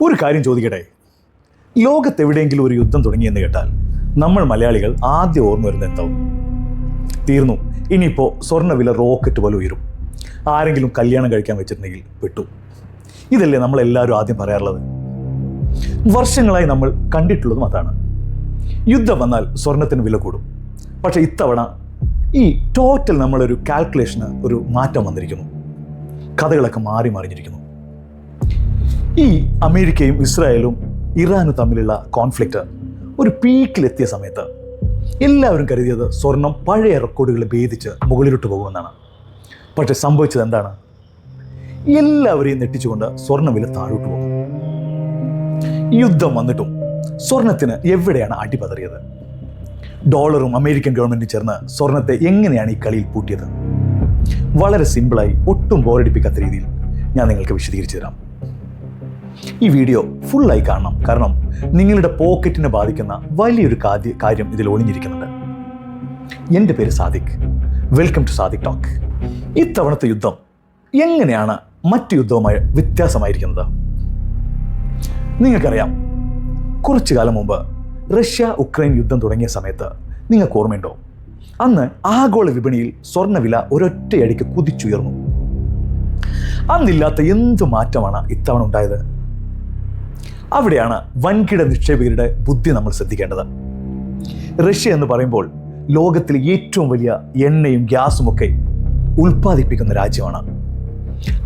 ഒരു കാര്യം ചോദിക്കട്ടെ, ലോകത്തെവിടെയെങ്കിലും ഒരു യുദ്ധം തുടങ്ങിയെന്ന് കേട്ടാൽ നമ്മൾ മലയാളികൾ ആദ്യം ഓർമ്മ വരുന്നത് എന്താവും? തീർന്നു, ഇനിയിപ്പോൾ സ്വർണ്ണവില റോക്കറ്റ് പോലെ ഉയരും, ആരെങ്കിലും കല്യാണം കഴിക്കാൻ വെച്ചിട്ടുണ്ടെങ്കിൽ പെട്ടു. ഇതല്ലേ നമ്മളെല്ലാവരും ആദ്യം പറയാറുള്ളത്. വർഷങ്ങളായി നമ്മൾ കണ്ടിട്ടുള്ളതും അതാണ്. യുദ്ധം വന്നാൽ സ്വർണത്തിന് വില കൂടും. പക്ഷേ ഇത്തവണ ഈ ടോട്ടൽ നമ്മളൊരു കാൽക്കുലേഷന് ഒരു മാറ്റം വന്നിരിക്കുന്നു. കഥകളൊക്കെ മാറി മറിഞ്ഞിരിക്കുന്നു. ഈ അമേരിക്കയും ഇസ്രായേലും ഇറാനും തമ്മിലുള്ള കോൺഫ്ലിക്റ്റ് ഒരു പീക്കിലെത്തിയ സമയത്ത് എല്ലാവരും കരുതിയത് സ്വർണം പഴയ റെക്കോർഡുകൾ ഭേദിച്ച് മുകളിലോട്ട് പോകുമെന്നാണ്. പക്ഷെ സംഭവിച്ചത് എന്താണ്? എല്ലാവരെയും നെട്ടിച്ചുകൊണ്ട് സ്വർണ്ണവില താഴോട്ട് പോകും. യുദ്ധം വന്നിട്ടും സ്വർണത്തിന് എവിടെയാണ് അടിപതറിയത്? ഡോളറും അമേരിക്കൻ ഗവൺമെന്റും ചേർന്ന് സ്വർണത്തെ എങ്ങനെയാണ് ഈ കളിയിൽ പൂട്ടിയത്? വളരെ സിമ്പിളായി, ഒട്ടും ബോറടിപ്പിക്കാത്ത രീതിയിൽ ഞാൻ നിങ്ങൾക്ക് വിശദീകരിച്ചു തരാം. ഈ വീഡിയോ ഫുള്ളായി കാണണം, കാരണം നിങ്ങളുടെ പോക്കറ്റിനെ ബാധിക്കുന്ന വലിയൊരു കാര്യം ഇതിൽ ഒളിഞ്ഞിരിക്കുന്നുണ്ട്. എൻ്റെ പേര് Sadiq. Welcome to Sadiq talk. ഇത്തവണത്തെ യുദ്ധം എങ്ങനെയാണ് മറ്റു യുദ്ധവുമായി വ്യത്യാസമായിരിക്കുന്നത്? നിങ്ങൾക്കറിയാം, കുറച്ചു കാലം മുമ്പ് റഷ്യ ഉക്രൈൻ യുദ്ധം തുടങ്ങിയ സമയത്ത് നിങ്ങൾക്ക് ഓർമ്മയുണ്ടോ? അന്ന് ആഗോള വിപണിയിൽ സ്വർണ്ണവില ഒരൊറ്റയടിക്ക് കുതിച്ചുയർന്നു. അന്നില്ലാത്ത എന്തു മാറ്റമാണ് ഇത്തവണ ഉണ്ടായത്? അവിടെയാണ് വൻകിട നിക്ഷേപകരുടെ ബുദ്ധി നമ്മൾ ശ്രദ്ധിക്കേണ്ടത്. റഷ്യ എന്ന് പറയുമ്പോൾ ലോകത്തിലെ ഏറ്റവും വലിയ എണ്ണയും ഗ്യാസും ഒക്കെ ഉൽപ്പാദിപ്പിക്കുന്ന രാജ്യമാണ്.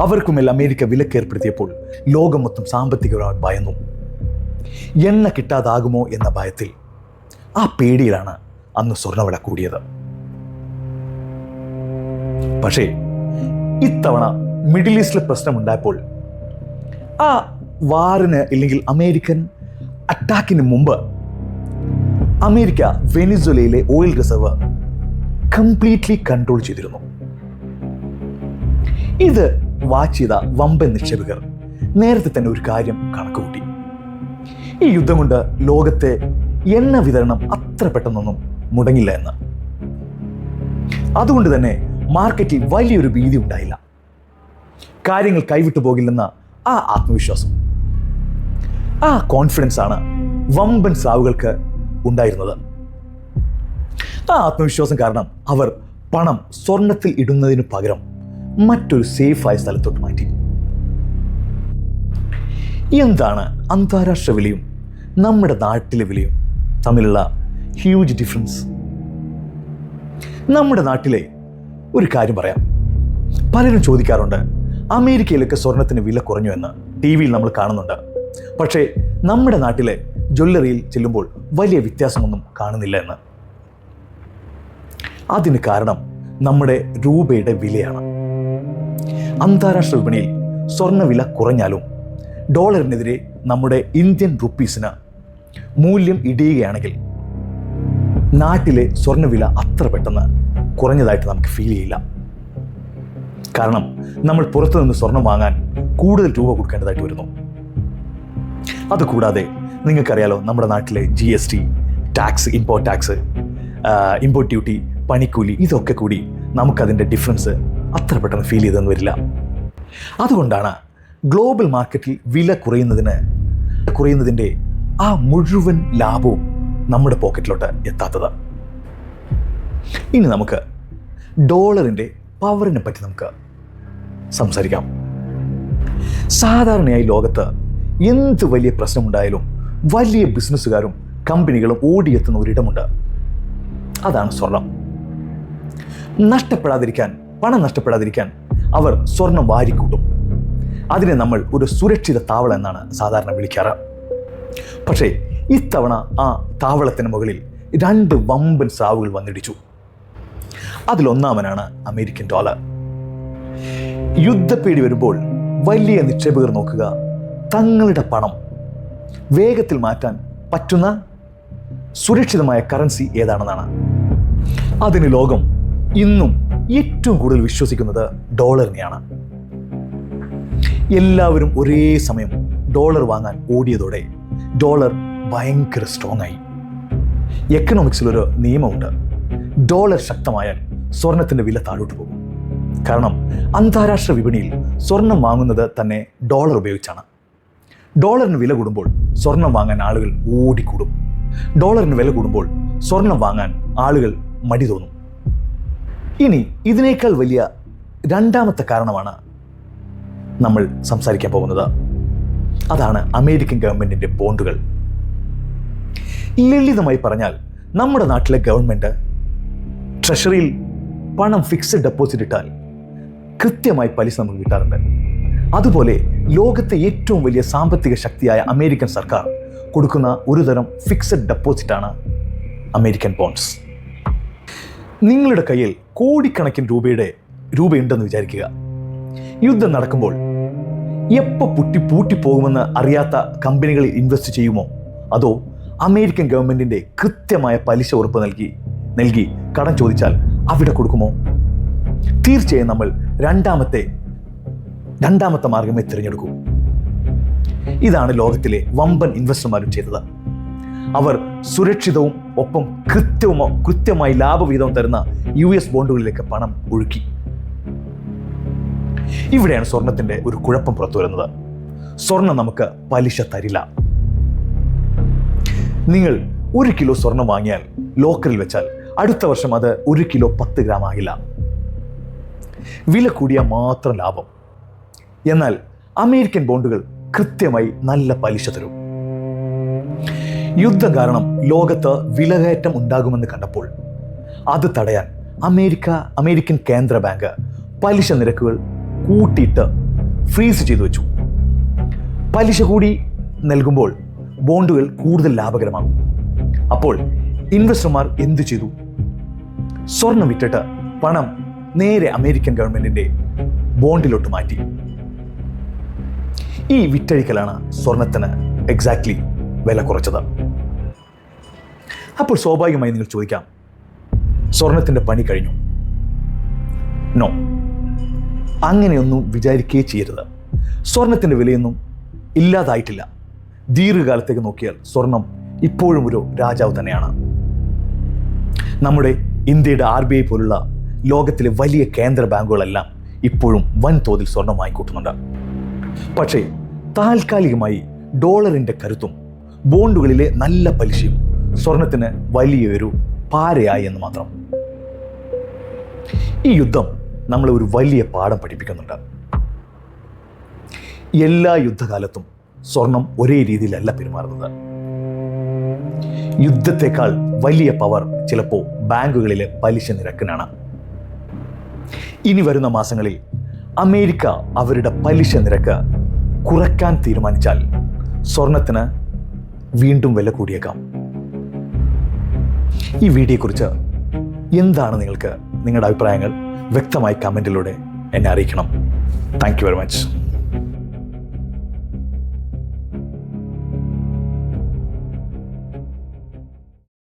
അവർക്കുമേൽ അമേരിക്ക വിലക്കേർപ്പെടുത്തിയപ്പോൾ ലോകം മൊത്തം സാമ്പത്തികമായി ഭയന്നു. എണ്ണ കിട്ടാതാകുമോ എന്ന ഭയത്തിൽ, ആ പേടിയിലാണ് അന്ന് സ്വർണ്ണവില കൂടിയത്. പക്ഷേ ഇത്തവണ മിഡിൽ ഈസ്റ്റിലെ പ്രശ്നമുണ്ടായപ്പോൾ, ആ വാറിന് ഇല്ലെങ്കിൽ അമേരിക്കൻ അറ്റാക്കിന് മുമ്പ് അമേരിക്ക വെനിസ്വേലയിലെ ഓയിൽ റിസർവ് കംപ്ലീറ്റ്ലി കൺട്രോൾ ചെയ്തിരുന്നു. ഇത് വാച്ച് ചെയ്ത വമ്പൻ നിക്ഷേപകർ നേരത്തെ തന്നെ ഒരു കാര്യം കണക്കുകൂട്ടി. ഈ യുദ്ധം കൊണ്ട് ലോകത്തെ എണ്ണ വിതരണം അത്ര പെട്ടെന്നൊന്നും മുടങ്ങില്ല എന്ന്. അതുകൊണ്ട് തന്നെ മാർക്കറ്റിൽ വലിയൊരു ഭീതി ഉണ്ടായില്ല. കാര്യങ്ങൾ കൈവിട്ടു പോകില്ലെന്ന ആ ആത്മവിശ്വാസം, ആ കോൺഫിഡൻസ് ആണ് വമ്പൻ സ്രാവുകൾക്ക് ഉണ്ടായിരുന്നത്. ആ ആത്മവിശ്വാസം കാരണം അവർ പണം സ്വർണത്തിൽ ഇടുന്നതിന് പകരം മറ്റൊരു സേഫായ സ്ഥലത്തോട്ട് മാറ്റി. എന്താണ് അന്താരാഷ്ട്ര വിലയും നമ്മുടെ നാട്ടിലെ വിലയും തമ്മിലുള്ള ഹ്യൂജ് ഡിഫറൻസ്? നമ്മുടെ നാട്ടിലെ ഒരു കാര്യം പറയാം. പലരും ചോദിക്കാറുണ്ട്, അമേരിക്കയിലൊക്കെ സ്വർണത്തിന് വില കുറഞ്ഞു എന്ന് TV-യിൽ നമ്മൾ കാണുന്നുണ്ട്. പക്ഷേ നമ്മുടെ നാട്ടിലെ ജ്വല്ലറിയിൽ ചെല്ലുമ്പോൾ വലിയ വ്യത്യാസമൊന്നും കാണുന്നില്ല എന്ന്. അതിന് കാരണം നമ്മുടെ രൂപയുടെ വിലയാണ്. അന്താരാഷ്ട്ര വിപണിയിൽ സ്വർണ്ണവില കുറഞ്ഞാലും ഡോളറിനെതിരെ നമ്മുടെ ഇന്ത്യൻ റുപ്പീസിന് മൂല്യം ഇടിയുകയാണെങ്കിൽ നാട്ടിലെ സ്വർണ്ണവില അത്ര പെട്ടെന്ന് കുറഞ്ഞതായിട്ട് നമുക്ക് ഫീൽ ചെയ്യില്ല. കാരണം നമ്മൾ പുറത്തു നിന്ന് സ്വർണം വാങ്ങാൻ കൂടുതൽ രൂപ കൊടുക്കേണ്ടതായിട്ട് വരുന്നു. അതുകൂടാതെ നിങ്ങൾക്കറിയാലോ, നമ്മുടെ നാട്ടിലെ GST, tax, import tax, import duty, പണിക്കൂലി, ഇതൊക്കെ കൂടി നമുക്കതിൻ്റെ ഡിഫറൻസ് അത്ര പെട്ടെന്ന് ഫീൽ ചെയ്തെന്ന് വരില്ല. അതുകൊണ്ടാണ് ഗ്ലോബൽ മാർക്കറ്റിൽ വില കുറയുന്നതിൻ്റെ ആ മുഴുവൻ ലാഭവും നമ്മുടെ പോക്കറ്റിലോട്ട് എത്താത്തത്. ഇനി നമുക്ക് ഡോളറിൻ്റെ പവറിനെ പറ്റി നമുക്ക് സംസാരിക്കാം. സാധാരണയായി ലോകത്ത് എന്ത് വലിയ പ്രശ്നമുണ്ടായാലും വലിയ ബിസിനസ്സുകാരും കമ്പനികളും ഓടിയെത്തുന്ന ഒരിടമുണ്ട്. അതാണ് സ്വർണം. പണം നഷ്ടപ്പെടാതിരിക്കാൻ അവർ സ്വർണം വാരിക്കൂട്ടും. അതിനെ നമ്മൾ ഒരു സുരക്ഷിത താവളം എന്നാണ് സാധാരണ വിളിക്കാറ്. പക്ഷേ ഇത്തവണ ആ താവളത്തിന് മുകളിൽ 2 വമ്പൻ സ്രാവുകൾ വന്നിടിച്ചു. അതിലൊന്നാമനാണ് അമേരിക്കൻ ഡോളർ. യുദ്ധപ്പേടി വരുമ്പോൾ വലിയ നിക്ഷേപകർ നോക്കുക തങ്ങളുടെ പണം വേഗത്തിൽ മാറ്റാൻ പറ്റുന്ന സുരക്ഷിതമായ കറൻസി ഏതാണെന്നാണ്. അതിന് ലോകം ഇന്നും ഏറ്റവും കൂടുതൽ വിശ്വസിക്കുന്നത് ഡോളറിനെയാണ്. എല്ലാവരും ഒരേ സമയം ഡോളർ വാങ്ങാൻ ഓടിയതോടെ ഡോളർ ഭയങ്കര സ്ട്രോങ് ആയി. എക്കണോമിക്സിലൊരു നിയമമുണ്ട്, ഡോളർ ശക്തമായാൽ സ്വർണത്തിൻ്റെ വില താഴോട്ട് പോകും. കാരണം അന്താരാഷ്ട്ര വിപണിയിൽ സ്വർണം വാങ്ങുന്നത് തന്നെ ഡോളർ ഉപയോഗിച്ചാണ്. ഡോളറിന് വില കൂടുമ്പോൾ സ്വർണം വാങ്ങാൻ ആളുകൾ ഓടിക്കൂടും. ഡോളറിന് വില കൂടുമ്പോൾ സ്വർണം വാങ്ങാൻ ആളുകൾ മടി തോന്നും. ഇനി ഇതിനേക്കാൾ വലിയ രണ്ടാമത്തെ കാരണമാണ് നമ്മൾ സംസാരിക്കാൻ പോകുന്നത്. അതാണ് അമേരിക്കൻ ഗവൺമെൻറ്റിൻ്റെ ബോണ്ടുകൾ. ലളിതമായി പറഞ്ഞാൽ നമ്മുടെ നാട്ടിലെ ഗവൺമെൻറ് ട്രഷറിയിൽ പണം ഫിക്സഡ് ഡെപ്പോസിറ്റ് ഇട്ടാൽ കൃത്യമായി പലിശ നമുക്ക് കിട്ടാറുണ്ട്. അതുപോലെ ലോകത്തെ ഏറ്റവും വലിയ സാമ്പത്തിക ശക്തിയായ അമേരിക്കൻ സർക്കാർ കൊടുക്കുന്ന ഒരു തരം ഫിക്സഡ് ഡെപ്പോസിറ്റാണ് അമേരിക്കൻ ബോണ്ട്സ്. നിങ്ങളുടെ കയ്യിൽ കോടിക്കണക്കിന് രൂപയുണ്ടെന്ന് വിചാരിക്കുക. യുദ്ധം നടക്കുമ്പോൾ എപ്പോൾ പൂട്ടിപ്പോകുമെന്ന് അറിയാത്ത കമ്പനികളിൽ ഇൻവെസ്റ്റ് ചെയ്യുമോ, അതോ അമേരിക്കൻ ഗവൺമെൻറ്റിൻ്റെ കൃത്യമായ പലിശ ഉറപ്പ് നൽകി കടം ചോദിച്ചാൽ അവിടെ കൊടുക്കുമോ? തീർച്ചയായും നമ്മൾ രണ്ടാമത്തെ മാർഗമേ തിരഞ്ഞെടുക്കൂ. ഇതാണ് ലോകത്തിലെ വമ്പൻ ഇൻവെസ്റ്റർമാരും ചെയ്തത്. അവർ സുരക്ഷിതവും ഒപ്പം കൃത്യമായി ലാഭവിഹിതവും തരുന്ന US ബോണ്ടുകളിലേക്ക് പണം ഒഴുക്കി. ഇവിടെയാണ് സ്വർണത്തിന്റെ ഒരു കുഴപ്പം പുറത്തു വരുന്നത്. സ്വർണം നമുക്ക് പലിശ തരില്ല. നിങ്ങൾ 1 കിലോ സ്വർണം വാങ്ങിയാൽ ലോക്കറിൽ വെച്ചാൽ അടുത്ത വർഷം അത് 1 കിലോ 10 ഗ്രാം ആകില്ല. വില കൂടിയാൽ മാത്രം ലാഭം. എന്നാൽ അമേരിക്കൻ ബോണ്ടുകൾ കൃത്യമായി നല്ല പലിശ തരും. യുദ്ധം കാരണം ലോകത്ത് വിലകയറ്റം ഉണ്ടാകുമെന്ന് കണ്ടപ്പോൾ അത് തടയാൻ അമേരിക്കൻ കേന്ദ്ര ബാങ്ക് പലിശ നിരക്കുകൾ കൂട്ടിയിട്ട് ഫ്രീസ് ചെയ്തു വെച്ചു. പലിശ കൂടി നൽകുമ്പോൾ ബോണ്ടുകൾ കൂടുതൽ ലാഭകരമാകും. അപ്പോൾ ഇൻവെസ്റ്റർമാർ എന്തു ചെയ്തു? സ്വർണം വിറ്റിട്ട് പണം നേരെ അമേരിക്കൻ ഗവൺമെന്റിന്റെ ബോണ്ടിലോട്ട് മാറ്റി. ഈ വിറ്റഴിക്കലാണ് സ്വർണത്തിന് എക്സാക്ട്ലി വില കുറച്ചത്. അപ്പോൾ സ്വാഭാവികമായി നിങ്ങൾ ചോദിക്കാം, സ്വർണത്തിന്റെ പണി കഴിഞ്ഞു? നോ, അങ്ങനെയൊന്നും വിചാരിക്കുകയേ ചെയ്യരുത്. സ്വർണത്തിന്റെ വിലയൊന്നും ഇല്ലാതായിട്ടില്ല. ദീർഘകാലത്തേക്ക് നോക്കിയാൽ സ്വർണം ഇപ്പോഴും ഒരു രാജാവ് തന്നെയാണ്. നമ്മുടെ ഇന്ത്യയുടെ RBI പോലുള്ള ലോകത്തിലെ വലിയ കേന്ദ്ര ബാങ്കുകളെല്ലാം ഇപ്പോഴും വൻതോതിൽ സ്വർണം വാങ്ങിക്കൂട്ടുന്നുണ്ട്. പക്ഷേ താൽക്കാലികമായി ഡോളറിന്റെ കരുത്തും ബോണ്ടുകളിലെ നല്ല പലിശയും സ്വർണത്തിന് വലിയൊരു പാരയായി എന്ന് മാത്രം. ഈ യുദ്ധം നമ്മളെ ഒരു വലിയ പാഠം പഠിപ്പിക്കുന്നുണ്ട്. എല്ലാ യുദ്ധകാലത്തും സ്വർണം ഒരേ രീതിയിലല്ല പെരുമാറുന്നത്. യുദ്ധത്തെക്കാൾ വലിയ പവർ ചിലപ്പോൾ ബാങ്കുകളിലെ പലിശ നിരക്കിനാണ്. ഇനി വരുന്ന മാസങ്ങളിൽ അമേരിക്ക അവരുടെ പലിശ നിരക്ക് കുറയ്ക്കാൻ തീരുമാനിച്ചാൽ സ്വർണത്തിന് വീണ്ടും വില കൂടിയേക്കാം. ഈ വീഡിയോയെക്കുറിച്ച് എന്താണ് നിങ്ങളുടെ അഭിപ്രായങ്ങൾ? വ്യക്തമായി കമൻറ്റിലൂടെ എന്നെ അറിയിക്കണം. Thank you very much.